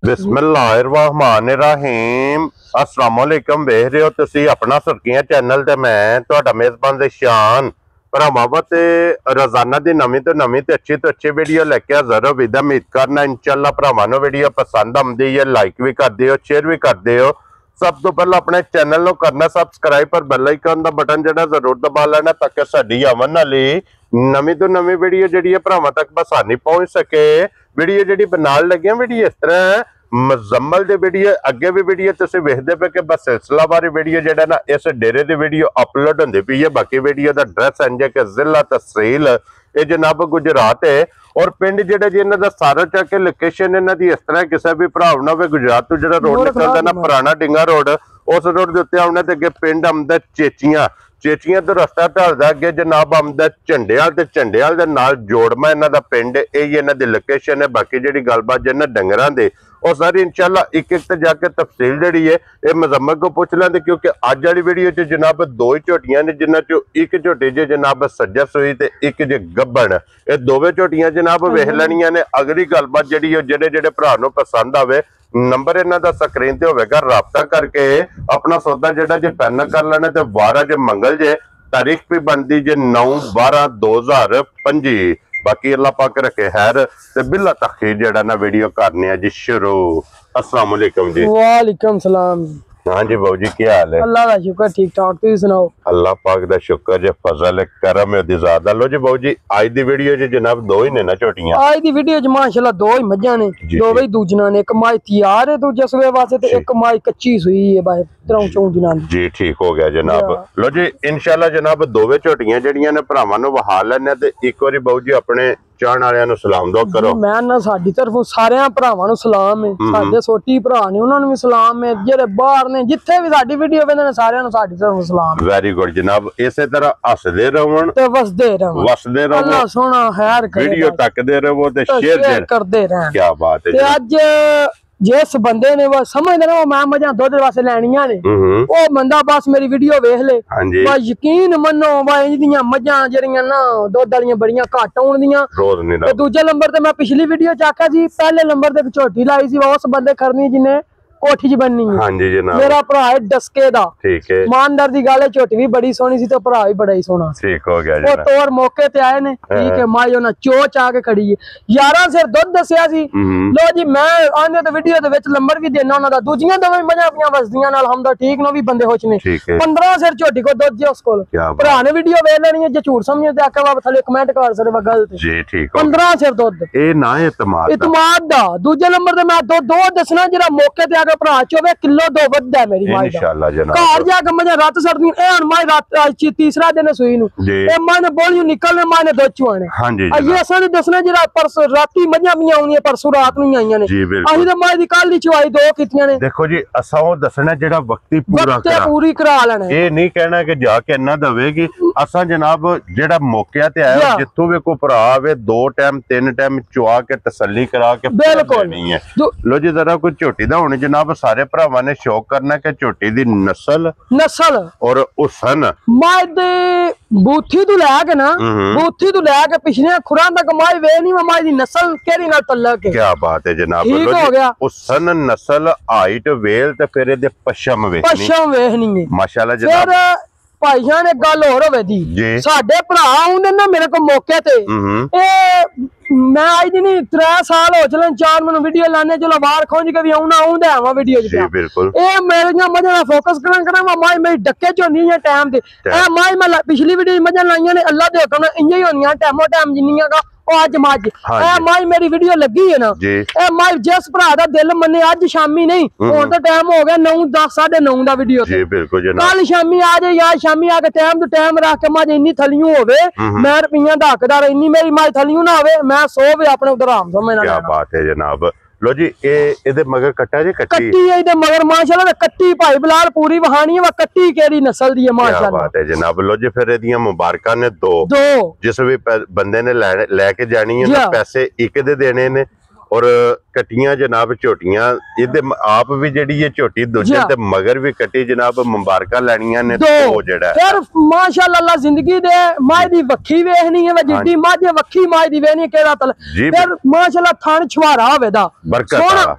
बिस्मिल्लाहिर्रहमानिर्रहीम अस्सलाम वालेकुम। वेख रहे हो तुसी अपना सुर्खियां चैनल ते मैं तुहाडा मेजबान शान भरावां ते रोजाना दी नवीं तो अच्छी वीडियो लेके हाज़र हो। विद उम्मीद करना इंशाअल्लाह भरावां नूं वीडियो पसंद आउंदी है। लाइक भी कर दियो, शेयर भी कर दियो। सब तो पहले अपने चैनल नूं करना सबसक्राइब पर बेल आइकन दा बटन जिहड़ा जरूर दबा लेना ताकि साडी आवन वाली नवीं तो नवीं वीडियो जिहड़ी है भरावां तक बसानी पहुंच सके। वीडियो जिहड़ी बनाल लगे वीडियो इस तरह मुजम्मल दी वीडियो अगे भी वीडियो तुसीं वेखदे पे कि बस सिलसिलावारी वीडियो जिहड़ा ना इस डेरे दी वीडियो अपलोड होंदी पई है। बाकी वीडियो दा एड्रेस इंज के जिला तहसील ये जनाब गुजरात है और पिंड जिहड़ा जी इन्हां दा सारा चाके लोकेशन इन्हां दी इस तरह किसी भी भरा ना होवे गुजरात तो जिहड़ा रोड निकलदा ना पुराना डिंगा रोड उस रोड दे उत्ते आउणा ते अगे पिंड आउंदा चेचियां तो रस्ता ढलदा अगे जनाब आउंदा झंडेआल ते झंडेआल दे नाल जोड़मा इन्हां दा पिंड यही इन्हां दी लोकेशन है। बाकी जिहड़ी गलबात जिन्हां डंगरां दे और सारी इंशाल्लाह एक ते जाके तफसील जिहड़ी है ये मुजम्मल को पूछ लेंदे क्योंकि अज वाली वीडियो च जनाब दो ही झोटियां ने जिन्हां चों एक झोटी जे जनाब सज्जा सूई ते एक जे गब्बन ये दोवें झोटियां जनाब वेख लैणियां ने। अगली गलबात जिहड़ी है जेड़े भरा नूं पसंद आवे नंबर इन्हां दा स्क्रीन ते होवेगा राबता करके अपना सौदा जिहड़ा जे फाइनल कर लेना ते 12 जे मंगल जे तारीख भी बनती जे 9/12/2025। बाकी अल्लाह पाक रखे खैर ते बिला तखीर जेड़ा ना वीडियो करने जी शुरू। अस्सलाम वालेकुम जी। वालेकुम सलाम। हाँ जी बाबू जी क्या हाल है? अल्लाह का शुक्र ठीक ठाक, तुम सुनाओ? अल्लाह पाक दा शुक्र जे फजल करम है दी ज़्यादा। लो जी बाबू जी आज दी वीडियो च जनाब दो ही ने ना झोटियां। आज दी वीडियो च माशाल्लाह दो ही मज्जां ने, दो ही दूजना ने, एक माई तैयार है दूजे सूबे वास्ते ते एक माई कच्ची सुई है बाहर त्रौं चौं दिनां दी। जी ठीक हो गया जनाब। लो जी इंशाल्लाह जनाब दोवें झोटियां जड़ियां ने भरावां नूं वहा लैने ते एक बारी बाबू जी अपने चाहण वालियां नूं सलाम दो करो। मैं ना साडी तरफों सारे भरावां नूं सलाम है, साडे सोटी भरा ने उन्हां नूं भी सलाम है, जेड़े बाहर ने जिथे भी साडी वीडियो वेंदे ने सारियां नूं साडी तरफों सलाम। वेरी गुड जनाब। इसे तरह हसदे रहण ते वसदे रहो अल्लाह सोना खैर करे, वीडियो तकदे रहो ते शेयर करदे रहन। क्या बात है। ते अज जिस बंदे ने वो समझदे ना वो मैं मजा दुध वास्ते लैनियां ने वो बंदा बस मेरी वीडियो वेख ले बस यकीन मनो इंज दियां मजां जेड़ियां ना दुध वालियां बड़ियां घट आउंदियां। ते दूजे नंबर ते मैं पिछली वीडियो च आख्या सी पहले नंबर ते झोटी लाई सी उस बंदे करनी जिन्ने कोठी च बननी है। हाँ जी जनाब। मेरा भरा है डस्के दा। ठीक है। ईमानदार दी गल है झोटी भी बड़ी सोहनी सी ते भरा भी बड़ा ही सोहना। ठीक हो गया जी। वो तौर मौके ते आए ने ठीक है माई उन्हां चोच आके खड़ी है 11 सिर दुध दस्या सी। लो जी मैं आंदे ते वीडियो दे विच नंबर भी देना उन्हां दा दूजियां दोवें मजां पियां वसदियां नाल हमदा ठीक नो भी बंदे होच ने। 15 सिर झोटी को दुध जे उस कोल भरा ने वीडियो वेख लेनी है जे झूठ समझे ते आके वा थले कमेंट कर सरे वा गलत जी। ठीक 15 सिर दुध ए ना इतमाद दा। दूजे नंबर ते मैं दो दसना जेड़ा मौके ते आके भरा 24 किलो दो वड्डा है मेरी माई दा इंशाल्लाह जनाब। घर जाके मजा रात सर्दी ए हन माई रात तीसरा दिन सुई नु ए माई ने बोलियो निकलने माई ने दो चुआने। हां जी ये असा ने दसना जेड़ा परसों राती मजा भी आउनी परसों रात नु आईयां ने अही ते माई दी कल ही चुआई दो कीतियां ने। देखो जी असा ओ दसना जेड़ा वक्ती पूरी करा लेना ए नहीं कहना कि जाके इन्ना दवेगी असा जनाब जेड़ा मौके ते आया जित्थों भी को भरा आवे 2 टाइम 3 टाइम चुआ के तसल्ली करा के बिल्कुल नहीं है। लो जी जरा कोई झोटी दा हुण जनाब सारे भरावां ने शौक करना कि झोटी दी नस्ल और हुसन माई दे बूथी तो लैके ना बूथी तो लैके पिछले खुरां तक माई वे नहीं माई दी नस्ल केड़ी नाल तल्लक है। क्या बात है जनाब। ठीक हो गया। हुसन नस्ल हाइट वेल ते फिर दे पश्चिम वेखनी है माशाल्लाह जनाब। भाईजान ने गल होर होवे दी साडे भरा आउंदे ना मेरे को मौके ते ए मैं आज नहीं 3 साल हो चलन 4 मैनू वीडियो लाने चलो बाहर खोज के भी आउना आउंदा है वीडियो च बिल्कुल ए मेरे मजा ना फोकस करा माई मेरी डक्के च होनी है टाइम ते ए माई मैं पिछली वीडियो मजा लाइयां ने अल्लाह दे हुक्म इंज ही होनियां टाइमो टाइम जिन्नियां का ओ आज मज ए माई मेरी वीडियो लगी है ना ए माई जिस भरा दा दिल मन्ने आज शामी नहीं हुन तो टाइम हो गया 9 10 9:30 दा वीडियो जी बिल्कुल जनाब। कल शामी आ जाए या शामी आके टाइम तो टाइम रख के मज इन्नी थलियों होवे मैं रुपया दा हकदार इन्नी मेरी माई थलियों ना होवे मैं सो भी अपने उधर आराम समझ ना। क्या बात है जनाब। लो जी ए मगर कट्टा जे कट्टी है इदे मगर माशाल्लाह कट्टी भाई बिलाल पूरी वहानी है वा कट्टी केड़ी नस्ल दी है माशाल्लाह। क्या बात है जनाब। लो जी फिर एदियां मुबारकां ने दो जिस भी बंदे ने लेके जानी है पैसे एक दे देने ने ਔਰ ਕਟੀਆਂ ਜਨਾਬ ਝੋਟੀਆਂ ਇਹਦੇ ਆਪ ਵੀ ਜਿਹੜੀ ਇਹ ਝੋਟੀ ਦੂਜੇ ਤੇ ਮਗਰ ਵੀ ਕੱਟੀ ਜਨਾਬ ਮੁਬਾਰਕਾਂ ਲੈਣੀਆਂ ਨੇ ਉਹ ਜਿਹੜਾ ਫਿਰ ਮਾਸ਼ਾਅੱਲਾ ਅੱਲਾ ਜ਼ਿੰਦਗੀ ਦੇ ਮਾਈ ਦੀ ਵੱਖੀ ਵੇਖਣੀ ਹੈ ਜਿੱਡੀ ਮਾਝੇ ਵੱਖੀ ਮਾਈ ਦੀ ਵੇਖਣੀ ਕਿਹੜਾ ਤਲ ਫਿਰ ਮਾਸ਼ਾਅੱਲਾ ਥਣ ਛਵਾਰਾ ਹੋਵੇਦਾ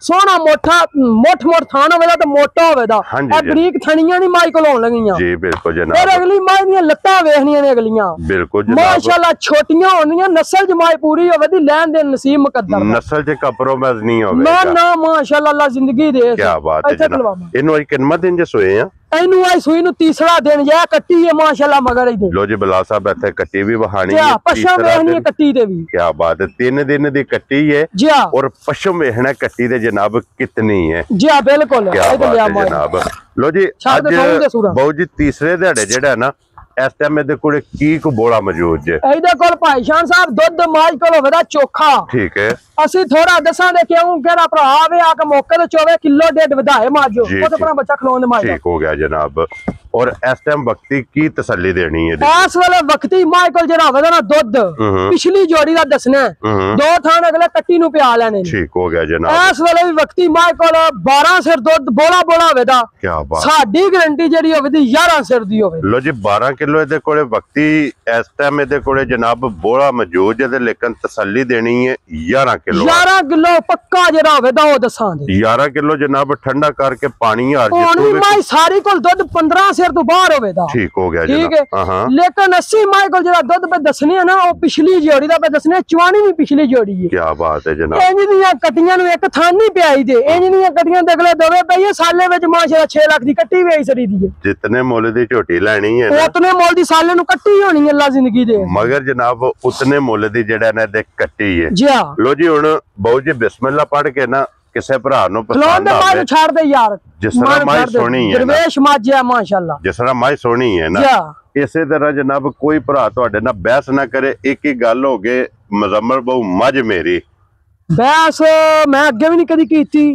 ਸੋਹਣਾ ਮੋਠਾ ਮੋਠ ਥਣ ਹੋਵੇਦਾ ਤੇ ਮੋਟਾ ਹੋਵੇਦਾ ਇਹ ਬਰੀਕ ਥਣੀਆਂ ਨਹੀਂ ਮਾਈ ਕੋਲ ਹੋਣ ਲੱਗੀਆਂ ਜੀ ਬਿਲਕੁਲ ਜਨਾਬ ਫਿਰ ਅਗਲੀ ਮਾਈ ਦੀਆਂ ਲੱਤਾਂ ਵੇਖਣੀਆਂ ਨੇ ਅਗਲੀਆਂ ਬਿਲਕੁਲ ਜਨਾਬ ਮਾਸ਼ਾਅੱਲਾ ਛੋਟੀਆਂ ਹੁੰਦੀਆਂ ਨਸਲ ਚ ਮਾਈ ਪੂਰੀ ਹੋਵੇ ਦੀ ਲੈਣ ਦੇ ਨਸੀਬ ਮੁਕੱਦਰ ਨਸਲ ਚ ਕੰਪਰੋਮਾਈਜ਼ ਨਹੀਂ ਹੋਵੇ ਨਾ ਮਾਸ਼ਾਅੱਲਾ ਅੱਲਾ ਜ਼ਿੰਦਗੀ ਦੇ ਕੀ ਬਾਤ ਹੈ ਜਨਾਬ ਇਹਨੂੰ ਅੱਜ ਕਿੰਨਾ ਦਿਨ ਜੇ ਸੋਏ ਆ ਇਹਨੂੰ ਆਈ ਸੂਈ ਨੂੰ ਤੀਸਰਾ ਦਿਨ ਜਾ ਕੱਟੀ ਹੈ ਮਾਸ਼ਾਅੱਲਾ ਮਗਰ ਇਹਦੇ ਲੋ ਜੀ ਬਲਾ ਸਾਹਿਬ ਇੱਥੇ ਕੱਟੀ ਵੀ ਵਹਾਣੀ ਹੈ ਪਸ਼ਮ ਵੇਖਣੀ ਹੈ ਕੱਟੀ ਤੇ ਵੀ ਕੀ ਬਾਤ ਹੈ 3 ਦਿਨ ਦੀ ਕੱਟੀ ਹੈ ਜੀ ਔਰ ਪਸ਼ਮ ਵੇਖਣਾ ਕੱਟੀ ਦੇ ਜਨਾਬ ਕਿਤਨੀ ਹੈ ਜੀ ਬਿਲਕੁਲ ਇਹ ਤੇ ਲਿਆ ਜਨਾਬ ਲੋ ਜੀ ਅੱਜ ਬਹੁਤ ਜੀ ਤੀਸਰੇ ਦਿਹਾੜੇ ਜਿਹੜਾ ਨਾ ਇਸ ਟਾਈਮ ਇਹਦੇ ਕੋਲ ਕੀ ਕੋ ਬੋਲਾ ਮੌਜੂਦ ਜੇ ਇਹਦੇ ਕੋਲ ਭਾਈ ਸ਼ਾਨ ਸਾਹਿਬ ਦੁੱਧ ਮਾਝ ਕੋਲ ਹੋਵੇਦਾ ਚੋਖਾ ਠੀਕ ਹੈ ਅਸੀਂ ਥੋੜਾ ਦੱਸਾਂ ਦੇ ਕਿਉਂ ਕਿਹੜਾ ਭਰਾ ਆਵੇ ਆ ਕੇ ਮੌਕੇ ਤੇ ਚੋਵੇ ਕਿਲੋ ਡੇਢ ਵਧਾਏ ਮਾਝੋ ਉਹ ਤੇ ਬੱਚਾ ਖਲੋਣ ਦੇ ਮਾਝ ਠੀਕ ਹੋ ਗਿਆ ਜਨਾਬ ਔਰ ਇਸ ਟਾਈਮ ਵਕਤੀ ਕੀ ਤਸੱਲੀ ਦੇਣੀ ਹੈ ਇਸ ਵੇਲੇ ਵਕਤੀ ਮਾਝ ਕੋਲ ਜਿਹੜਾ ਹੋਵੇਦਾ ਨਾ ਦੁੱਧ ਪਿਛਲੀ ਜੋੜੀ ਦਾ ਦੱਸਣਾ ਦੋ ਥਾਂ ਅਗਲੇ ਕੱਟੀ ਨੂੰ ਪਿਆ ਲੈਣੇ ਠੀਕ ਹੋ ਗਿਆ ਜਨਾਬ ਇਸ ਵੇਲੇ ਵੀ ਵਕਤੀ ਮਾਝ ਕੋਲ 12 ਸਿਰ ਦੁੱਧ ਬੋਲਾ ਹੋਵੇਦਾ ਕੀ ਬਾਤ ਸਾਡੀ ਗਾਰੰਟੀ ਜਿਹੜੀ ਹੋਵੇਦੀ 11 ਸਿਰ ਦੀ ਹੋਵੇ ਲੋ ਜੀ 12 ਕਿਲੋ ਇਹਦੇ ਕੋਲੇ ਵਕਤੀ ਇਸ ਟਾਈਮ ਇਹਦੇ ਕੋਲੇ ਜਨਾਬ ਬੋਲਾ ਮੌਜੂਦ ਹੈ ਲੇਕਿਨ ਤਸੱਲੀ ਦੇਣੀ ਹੈ 11 ਕਿਲੋ ਪੱਕਾ ਜਿਹੜਾ ਹੋਵੇਦਾ ਉਹ ਦੱਸਾਂਗੇ 11 ਕਿਲੋ ਜਨਾਬ ਠੰਡਾ ਕਰਕੇ ਪਾਣੀ ਹਾਰ ਜੀ ਮਾਈ ਸਾਰੀ ਕੋਲ ਦੁੱਧ 15 ਸਿਰ ਤੋਂ ਬਾਹਰ ਹੋਵੇਦਾ ਠੀਕ ਹੋ ਗਿਆ ਠੀਕ ਹੈ ਲੇਕਿਨ 80 ਮਾਈ ਕੋਲ ਜਿਹੜਾ ਦੁੱਧ ਪੇ ਦੱਸਣੀ ਹੈ ਨਾ ਉਹ ਪਿਛਲੀ ਜੋੜੀ ਦਾ ਪੇ ਦੱਸਣੇ ਚਵਾਣੀ ਵੀ ਪਿਛਲੀ ਜੋੜੀ ਹੈ ਕੀ ਬਾਤ ਹੈ ਜਨਾਬ ਇੰਜ ਦੀਆਂ ਕੱਟੀਆਂ ਨੂੰ ਇੱਕ ਥਾਂ ਨਹੀਂ ਪਿਆਈ ਦੇ ਇੰਜ ਦੀਆਂ ਕੱਟੀਆਂ ਦੇਖਲੇ ਦੋਵੇਂ ਪਈਏ ਸਾਲੇ ਵਿੱਚ ਮਾਸ਼ਾਅੱਲਾ 6 ਲੱਖ ਦੀ ਕੱਟੀ ਵੀ ਆਈ ਸਰੀ ਦੀ ਹੈ ਜਿਤਨੇ ਮੁੱਲ ਦੀ ਝੋਟੀ ਲੈਣੀ ਹੈ ਉਤਨੇ ਮੁੱਲ ਦੀ ਸਾਲੇ ਨੂੰ ਕੱਟੀ ਹੋਣੀ ਹੈ ਅੱਲਾ ਜ਼ਿੰਦਗੀ ਦੇ ਮਗਰ ਜਨਾਬ ਉਤਨੇ ਮੁੱਲ ਦੀ ਜਿਹੜਾ ਨਾ ਦੇ ਕੱਟੀ ਹੈ ਜੀ ਲੋ ਜੀ ਹੁਣ ਬਹੁ ਜੀ ਬਿਸਮਿਲ੍ਲਾ ਪੜ ਕੇ ਨਾ ਕਿਸੇ ਭਰਾ ਨੂੰ ਪਸੰਦ ਆਵੇ ਛੱਡ ਦੇ ਯਾਰ ਜਿਸ ਤਰ੍ਹਾਂ ਮਾਈ ਸੋਹਣੀ ਹੈ ਦਰਵੇਸ਼ ਮਾਝਿਆ ਮਾਸ਼ਾਅੱਲਾ ਜਿਸ ਤਰ੍ਹਾਂ ਮਾਈ ਸੋਹਣੀ ਹੈ ਨਾ ਇਸੇ ਤਰ੍ਹਾਂ ਜਨਾਬ ਕੋਈ ਭਰਾ ਤੁਹਾਡੇ ਨਾਲ ਬਹਿਸ ਨਾ ਕਰੇ ਇੱਕ ਹੀ ਗੱਲ ਹੋ ਗਏ ਮਜ਼ਮਰ ਬਹੁ ਮੱਝ ਮੇਰੀ ਬਹਿਸ ਮੈਂ ਅੱਗੇ ਵੀ ਨਹੀਂ ਕਦੀ ਕੀਤੀ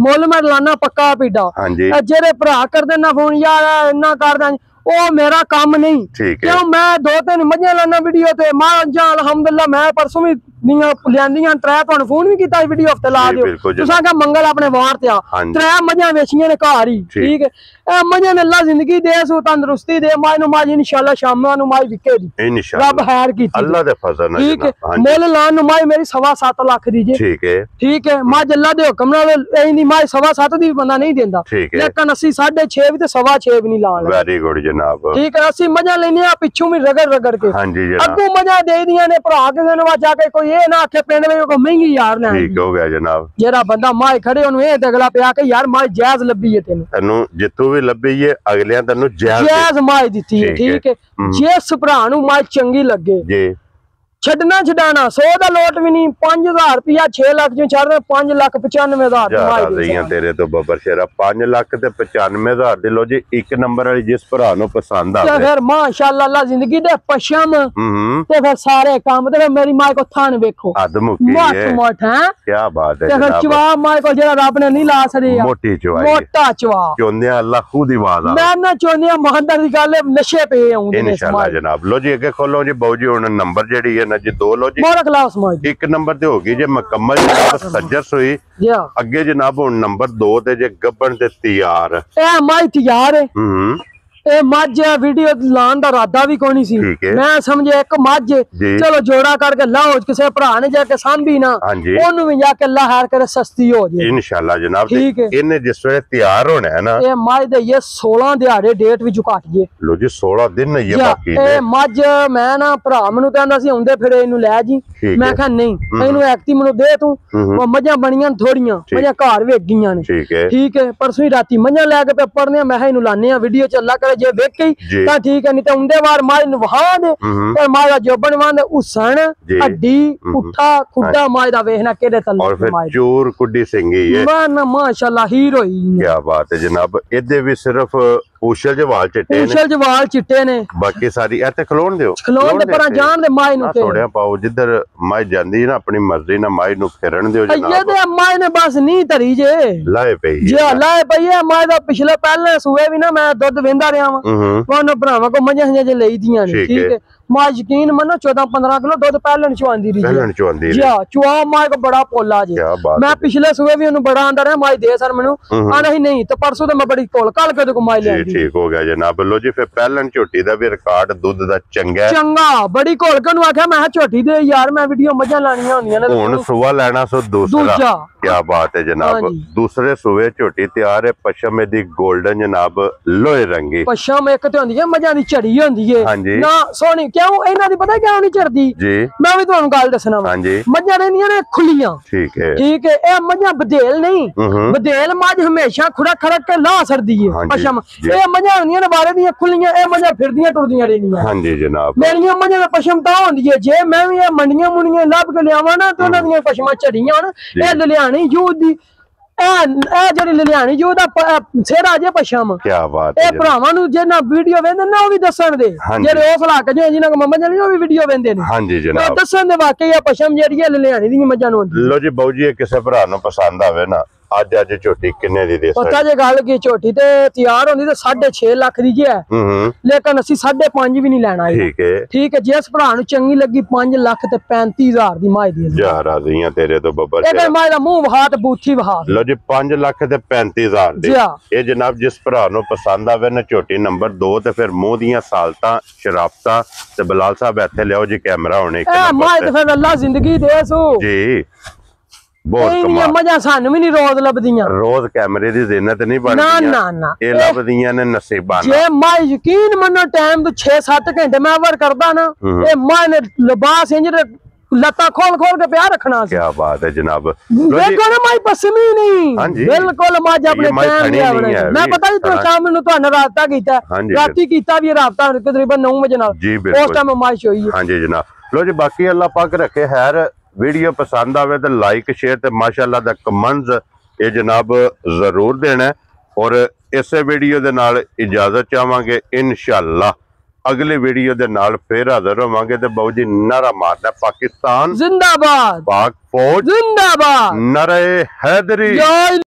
ਮੁੱਲ ਮੈਂ ਲਾਣਾ ਪੱਕਾ ਪੀਡਾ ਜਿਹੜੇ ਭਰਾ ਕਰਦੇ ਨਾ ਫੋਨ ਯਾਰ ਇੰਨਾ ਕਰਦਾ ਉਹ ਮੇਰਾ ਕੰਮ ਨਹੀਂ ਕਿਉਂ ਮੈਂ 2-3 ਮੱਝਾਂ ਲਾਣਾ ਵੀਡੀਓ ਤੇ ਮਾਂ ਅਲਹਮਦੁਲਿਲਾ ਮੈਂ ਪਰਸੋਂ ਵੀ ਲਿਆਂਦੀਆਂ ਤਰੇ ਤੁਹਾਨੂੰ ਫੋਨ ਵੀ ਕੀਤਾ ਵੀਡੀਓ ਹਫਤੇ ਲਾ ਦਿਓ ਤੁਸੀਂ ਕਹਾ ਮੰਗਲ ਆਪਣੇ ਵਾਰ ਤੇ ਆ ਤਰੇ ਮੱਝਾਂ ਵੇਚੀਆਂ ਨੇ ਘਰ ਹੀ ਠੀਕ ਹੈ ਇਹ ਮੱਝਾਂ ਨੇ ਅੱਲਾ ਜ਼ਿੰਦਗੀ ਦੇ ਸੋ ਤੰਦਰੁਸਤੀ ਦੇ ਮਾਂ ਨੂੰ ਮਾਂ ਇਨਸ਼ਾਅੱਲਾ ਸ਼ਾਮਾਂ ਨੂੰ ਮਾਂ ਵਿਕੇ ਦੀ ਇਨਸ਼ਾਅੱਲਾ ਰੱਬ ਖੈਰ ਕੀਤੀ ਅੱਲਾ ਦੇ ਫਜ਼ਲ ਨਾਲ ਠੀਕ ਹੈ ਮੁੱਲ ਲਾਣ ਨੂੰ ਮਾਂ ਮੇਰੀ 7.5 ਲੱਖ ਦੀ ਜੇ ਠੀਕ ਹੈ ਮਾਂ ਅੱਲਾ ਦੇ ਹੁਕਮ ਨਾਲ ਇਹਦੀ ਮਾਂ 7.5 ਦੀ ਬੰਦਾ ਨਹੀਂ ਦਿੰਦਾ ਲੇਕਿਨ ਅਸੀਂ 6.5 ਵੀ ਤੇ 6.5 ਵੀ ਨਹੀਂ ਲਾਣ ਵੈਰੀ ਗੁੱਡ ਜਨਾਬ ਠੀਕ ਹੈ ਅਸੀਂ ਮੱਝਾਂ ਲੈਨੇ ਆ ਪਿੱਛੋਂ ਵੀ ਰਗੜ ਕੇ ਹਾਂਜੀ ਜਨਾਬ ਅੱਗੋਂ ਮੱਝਾਂ ਦੇ ਦੀਆਂ ਨੇ ਭਰਾ ਕਿਸੇ ਨੂੰ ਜਾ ਕੇ ਕੋਈ ਇਹ ਨਾ ਆਖੇ ਪਿੰਡ ਵਿੱਚ ਕੋਈ ਮਹਿੰਗੀ ਯਾਰ ਨਾ ਠੀਕ ਹੋ ਗਿਆ ਜਨਾਬ ਜਿਹੜਾ ਬੰਦਾ ਮਾਂ ਖੜੇ ਉਹਨੂੰ ਇਹ ਦਗਲਾ ਪਿਆ ਕੇ ਯਾਰ ਮਾਂ ਜਾਇਜ਼ ਲੱਭੀ ਹੈ ਤੈਨੂੰ ਜਿੱਥੋਂ ਵੀ ਲੱਭੀ ਹੈ ਅਗਲਿਆਂ ਤੈਨੂੰ ਜਾਇਜ਼ ਮਾਂ ਦਿੱਤੀ ਹੈ ਠੀਕ ਹੈ ਜਿਸ ਭਰਾ ਨੂੰ ਮਾਂ ਚੰਗੀ ਲੱਗੇ ਜੀ ਛੱਡਣਾ ਛਡਾਣਾ 100 ਦਾ ਲੋਟ ਵੀ ਨਹੀਂ 5000 ਰੁਪਿਆ 6 ਲੱਖ ਚੋਂ ਛੱਡ 5,95,000 ਤੇਰੇ ਤੋਂ ਬੱਬਰ ਸ਼ੇਰਾ 5 ਲੱਖ ਤੇ 95,000 ਦੇ ਲੋ ਜੀ ਇੱਕ ਨੰਬਰ ਵਾਲੀ ਜਿਸ ਭਰਾ ਨੂੰ ਪਸੰਦ ਆਵੇ ਫਿਰ ਮਾਸ਼ਾਅੱਲਾ ਅੱਲਾ ਜ਼ਿੰਦਗੀ ਦੇ ਪਸ਼ਮ ਤੇ ਫਿਰ ਸਾਰੇ ਕੰਮ ਤੇ ਮੇਰੀ ਮਾਂ ਕੋ ਥਾਨ ਵੇਖੋ ਅਦਮੁਕੀ ਹੈ ਮੋਟ ਹੈ ਕੀ ਬਾਤ ਹੈ ਤੇ ਫਿਰ ਚਵਾ ਮਾਂ ਕੋ ਜਿਹੜਾ ਰੱਬ ਨੇ ਨਹੀਂ ਲਾ ਛੜਿਆ ਮੋਟੀ ਚਵਾਈ ਮੋਟਾ ਚਵਾ ਚੋਂਦੇ ਅੱਲਾ ਖੁਦ ਹੀ ਆਵਾਜ਼ ਆ ਮੈਂ ਨਾ ਚੋਂਦੇ ਮਹਾਂਦਰ ਦੀ ਗੱਲ ਨਸ਼ੇ ਪਏ ਆਉਂਦੇ ਨੇ ਇਨਸ਼ਾਅੱਲਾ ਜਨਾਬ ਲੋ ਜੀ ਅੱਗੇ ਖੋਲੋ ਜੀ ਬਾਊ ਜੀ ਹੁਣ ਨੰਬਰ ਜਿਹੜੀ ਹੈ ਜੀ ਦੋ ਲੋ ਜੀ ਇੱਕ ਨੰਬਰ ਤੇ ਹੋ ਗਈ ਜੇ ਮੁਕੰਮਲ ਸੱਜਰ ਸੋਈ ਅੱਗੇ ਜਨਾਬ ਹੁਣ ਨੰਬਰ 2 ਤੇ ਜੇ ਗੱਬਣ ਤੇ ਤਿਆਰ ਇਹ ਮਾਈ ਤਿਆਰ ਹੈ ਇਹ ਮੱਝ ਵੀਡੀਓ ਲਾਉਣ ਦਾ ਇਰਾਦਾ ਵੀ ਕੋਈ ਨਹੀਂ ਸੀ ਮੈਂ ਸਮਝਿਆ ਇੱਕ ਮੱਝ ਚਲੋ ਜੋੜਾ ਕਰਕੇ ਲਾਓ ਕਿਸੇ ਭਰਾ ਨੇ ਜਾ ਕੇ ਸਾਂਭੀ ਨਾ ਉਹਨੂੰ ਵੀ ਜਾ ਕੇ ਅੱਲਾ ਹਾਰ ਕਰੇ ਸਸਤੀ ਹੋ ਜਾਏ ਇਨਸ਼ਾਅੱਲਾ ਜਨਾਬ ਇਹਨੇ ਜਿਸ ਵੇਲੇ ਤਿਆਰ ਹੋਣਾ ਹੈ ਨਾ ਇਹ ਮੱਝ ਦੇ ਇਹ 16 ਦਿਹਾੜੇ ਡੇਟ ਵੀ ਘਟ ਜੇ ਲੋ ਜੀ 16 ਦਿਨ ਹੀ ਬਾਕੀ ਇਹ ਮੱਝ ਮੈਂ ਨਾ ਭਰਾ ਮੈਨੂੰ ਕਹਿੰਦਾ ਸੀ ਹੁੰਦੇ ਫਿਰ ਇਹਨੂੰ ਲੈ ਜੀ ਮੈਂ ਕਿਹਾ ਨਹੀਂ ਇਹਨੂੰ ਐਕਟੀ ਮੈਨੂੰ ਦੇ ਤੂੰ ਉਹ ਮੱਝਾਂ ਬਣੀਆਂ ਥੋੜੀਆਂ ਮੱਝਾਂ ਘਰ ਵੇਚ ਗਈਆਂ ਨੇ ਠੀਕ ਹੈ ਪਰਸੋਂ ਹੀ ਰਾਤੀ ਮੱਝਾਂ ਲੈ ਕੇ ਪੇਪਰ ਮੈਂ ਇਹਨੂੰ ਲਾਣੇ ਆ ਵੀਡੀਓ ਚ ਅੱਲਾ ਕਰੇ ਜੇ ਵੇਖੀ ਤਾਂ ਠੀਕ ਹੈ ਨਹੀਂ ਤਾਂ ਹੁੰਦੇ ਵਾਰ ਮਾਂ ਨੂੰ ਵਹਾ ਦੇ ਤੇ ਮਾਂ ਦਾ ਜੋਬਨ ਵਾਂਦੇ ਉਸਣ ਹੱਡੀ ਪੁੱਠਾ ਖੁੱਡਾ ਮਾਂ ਦਾ ਵੇਖਣਾ ਕਿਹੜੇ ਤੱਲੇ ਔਰ ਫਿਰ ਚੋਰ ਕੁੱਡੀ ਸਿੰਘੀ ਹੈ ਮਾਂ ਮਾਸ਼ਾਅੱਲਾ ਹੀਰੋ ਹੀ ਕੀ ਬਾਤ ਹੈ ਜਨਾਬ ਇਹਦੇ ਵੀ ਸਿਰਫ ਪੂਛਲ ਜਵਾਲ ਚਿੱਟੇ ਨੇ ਪੂਛਲ ਜਵਾਲ ਚਿੱਟੇ ਨੇ ਬਾਕੀ ਸਾਰੀ ਇੱਥੇ ਖਲੋਣ ਦਿਓ ਖਲੋਣ ਦੇ ਪਰਾਂ ਜਾਣ ਦੇ ਮਾਂ ਨੂੰ ਥੋੜਿਆ ਪਾਓ ਜਿੱਧਰ ਮਾਂ ਜਾਂਦੀ ਨਾ ਆਪਣੀ ਮਰਜ਼ੀ ਨਾਲ ਮਾਂ ਨੂੰ ਫਿਰਨ ਦਿਓ ਜਨਾਬ ਇਹ ਤੇ ਮਾਂ ਨੇ ਬਸ ਨਹੀਂ ਧਰੀ ਜੇ ਲਾਏ ਪਈ ਜੀ ਲਾਏ ਪਈ ਹੈ ਮਾਂ ਦਾ ਪਿਛਲੇ ਪਹਿਲੇ ਸੂਏ ਵੀ ਨਾ ਮੈਂ ਦੁੱਧ ਵੇਂਦਾ ਰਿਹਾ ਵਾਂ ਉਹਨਾਂ ਭਰਾਵਾਂ ਕੋ ਮੱਝਾਂ ਜੇ ਲਈ ਦੀਆਂ ਨੇ ਠੀਕ ਹੈ मां यकीन मनो 14-15 किलो दुध पहलन चुआंदी रही पहलन चुआंदी जी हां चुआ मां को बड़ा पोला जी मैं पिछले सुबह भी उन्हें बड़ा आंदा रहा मां दे सर मेनू आना ही नहीं तो परसों तो मैं बड़ी कोल कल के को मां ले जी ठीक हो गया जनाब। लो जी फिर पहलन झोटी दा भी रिकॉर्ड दुध दा चंगा चंगा बड़ी कोल के नु आख्या मैं झोटी दे यार मैं वीडियो मजा लानियां होंदियां ने हुन सुवा लेना सो दूसरा क्या बात है जनाब। दूसरे सुवे झोटी तैयार है पशम दी गोल्डन जनाब लोहे रंगी पशम एक ते होंदी है मजा दी झड़ी होंदी है ना सोनी क्यों इना दी पता क्यों नहीं झड़दी जी मैं भी तुहानू गल दसना हां जी मजा रहंदियां ने खुलियां ठीक है ए मजा बदेल नहीं बदेल मज हमेशा खुड़ा खड़क के ला सरदी है पशम ए मजा होंदियां ने बारे दी खुलियां ए मजा फिरदियां टुरदियां रहंदियां हां जी जनाब मेरियां मजा दा पशम ता होंदी है जे मैं भी ए मंडियां मुंडियां लभ के लियावां ना तो उन्हां दी पशमां झड़ियां न ए लुधियानी यूथ दी लुधियानी यूथ दा सेरा जे पशम क्या बात है भरावां नू जे ना वीडियो वेंदे ना ओ भी दसन दे जेड़े उस इलाके जे जिन्हां को मम्मा जनी ओ भी वीडियो वेंदे ने हां जी जनाब दसन दे वाकई आ पशम जेड़ी है लुधियानी दी मजा नु लो जी बाऊ जी किसे भरा नु पसंद आवे ना आज झोटी किन्ने दी दे पता जे गल की झोटी ते तैयार होंदी ते 6.5 लाख दी जे है लेकिन असि 5.5 भी नहीं लेना ठीक है जिस भरा नु चंगी लगी 5 लाख ते 35,000 दी माई दी जा राज़ियां तेरे तो बब्बर ए माई दा मुंह वहा ते बूथी वहा लो जी 5 लाख ते 35,000 दी ए जनाब जिस भरा नु पसंद आवे ना झोटी नंबर 2 ते फिर मुंह दियां सालतां शराफतां ते बिलाल साहब इत्थे लियाओ जी कैमरा होने एक नंबर माई ते फिर अल्लाह जिंदगी दे सो जी मजा सानू भी नहीं रोज लभदियां रोज कैमरे दी जिन्नत नहीं बनदी ना ना ए लभदियां ने नसीबाना जे मैं यकीन मनो टाइम तो 6-7 घंटे मैं वर करदा ना ए मां ने लिबास इंज लत्ता खोल खोल के प्यार रखना क्या बात है जनाब देखो ना माई पसमी नहीं बिल्कुल मां अपने टाइम दिया मैं पता नहीं तो शाम ਨੂੰ ਤੁਹਾਨੂੰ ਰਾਬਤਾ ਕੀਤਾ ਰਾਤੀ ਕੀਤਾ ਵੀ ਰਾਬਤਾ ਤਕਰੀਬਨ 9 ਵਜੇ ਨਾਲ ਉਸ ਟਾਈਮ ਮਾਈ ਹੋਈ हां जी जनाब। लो जी बाकी अल्लाह पाक रखे खैर वीडियो पसंद आवे तो लाइक शेयर ते माशाअल्लाह दा कमेंट्स ये जनाब जरूर देना और इस वीडियो दे नाल इजाजत चाहांगे इंशाअल्लाह अगली वीडियो दे नाल फिर हाजिर होवांगे ते बाऊ जी नारा मारना पाकिस्तान जिंदाबाद पाक फौज जिंदाबाद नारे हैदरी।